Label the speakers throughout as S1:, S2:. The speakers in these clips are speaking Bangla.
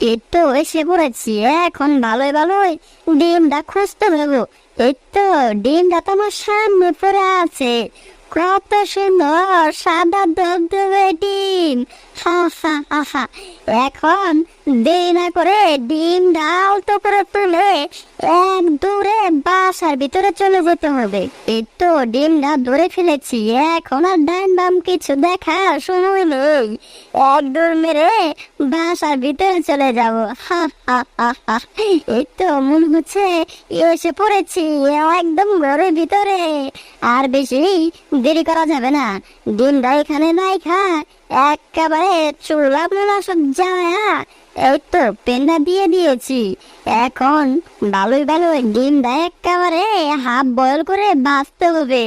S1: এই তো এসে পড়েছি। এখন ভালোই ভালোই ডিমটা খুঁজতে পারবো। এই তো ডিমটা তো আমার সামনে পড়ে আছে। কত সুন্দর সাদা ধবধবে ডিম। হা হা হা হা। এখন দেরি না করে ডিমটা আলতো করে তুলে এক দূরে বাসার ভিতরে চলে যেতে হবে। এই তো ডিমটা ধরে ফেলেছি। এখন আর ডান বাম কিছু দেখা সময় নেই। এক দৌড় মেরে বাসার ভিতরে চলে যাবো। হা হা হা হা। এই তো মনে হচ্ছে এসে পড়েছি একদম ঘরের ভিতরে। আর বেশি দেরি করা যাবে না। ডিমটা এখানে নাই খা একেবারে চুলা মোলা সব জ্বালা এই তো পেন্ডা দিয়ে দিয়েছি। এখন ভালোই ভালোই ডিমটা একেবারে হাফ বয়ল করে ভাজতে হবে।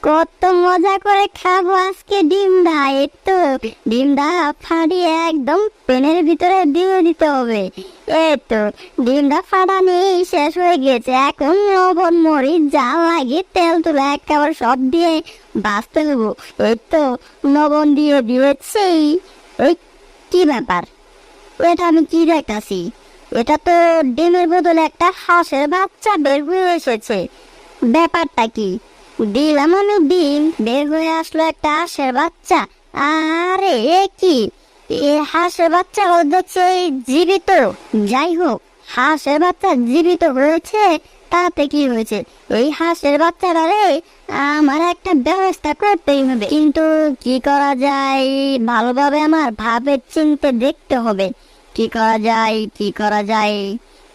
S1: কত মজা করে খাবো আজকে ডিমটা। এই তো ডিমটা ফাটিয়ে একদম পেনের ভিতরে দিয়ে দিতে হবে। এই তো ডিমটা ফাটানি শেষ হয়ে গেছে। এখন লবণ মরিচ যা লাগে তেল তুলে একেবারে সব দিয়ে ভাজতে দেবো। এই তো লবণ দিয়ে দিয়েছি। এই কি ব্যাপার, এটা আমি কি দেখতাছি? এটা তো ডিমের বদলে একটা হাঁসের বাচ্চা বের হয়ে এসেছে। ব্যাপারটা কি? দিলাম আমি ডিম, বের হয়ে আসলো একটা হাঁসের বাচ্চা। আরে এ কি? এ হাঁসের বাচ্চা দেখছে জীবিত। যাই হোক, হাঁসের বাচ্চা জীবিত হয়েছে তাতে কি হয়েছে? এই হাঁসের বাচ্চারা রে আমার একটা ব্যবস্থা করতেই হবে। কিন্তু কি করা যায়? ভালোভাবে আমার ভাবে চিন্তে দেখতে হবে কি করা যায়, কি করা যায়।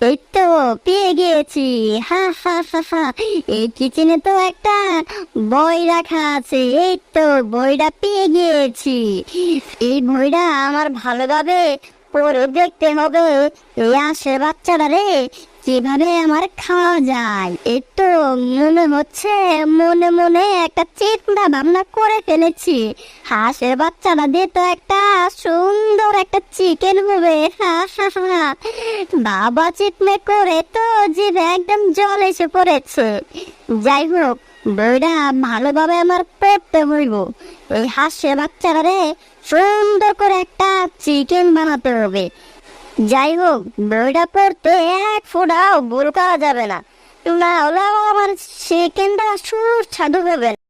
S1: এই তো পেয়ে গিয়েছি। হা হা হা হা। এই কিচেনে তো একটা বই রাখা আছে। এই তো বইটা পেয়ে গিয়েছি। এই বইটা আমার ভালোভাবে পড়ে দেখতে হবে। এই আসে বাচ্চারা রে কিভাবে আমার খাওয়া যায়। এই তো মনে হচ্ছে মনে মনে একটা চিন্তা ভাবনা করে ফেলেছি। হাঁসের বাচ্চারা দিয়ে তো একটা সুন্দর একটা চিকেন হবে। হা হা হা। বাবা চিকমে করে তো জিভে একদম জল এসে পড়েছে। যাই হোক, বইটা ভালোভাবে আমার পড়তে হইব। এই হাঁসের বাচ্চারা রে সুন্দর করে একটা চিকেন বানাতে হবে। যাই হোক, বইটা পড়তে এক ফোঁটাও ভুল করা যাবে না, না হলে আমার চিকেনটা সুস্বাদু হবে।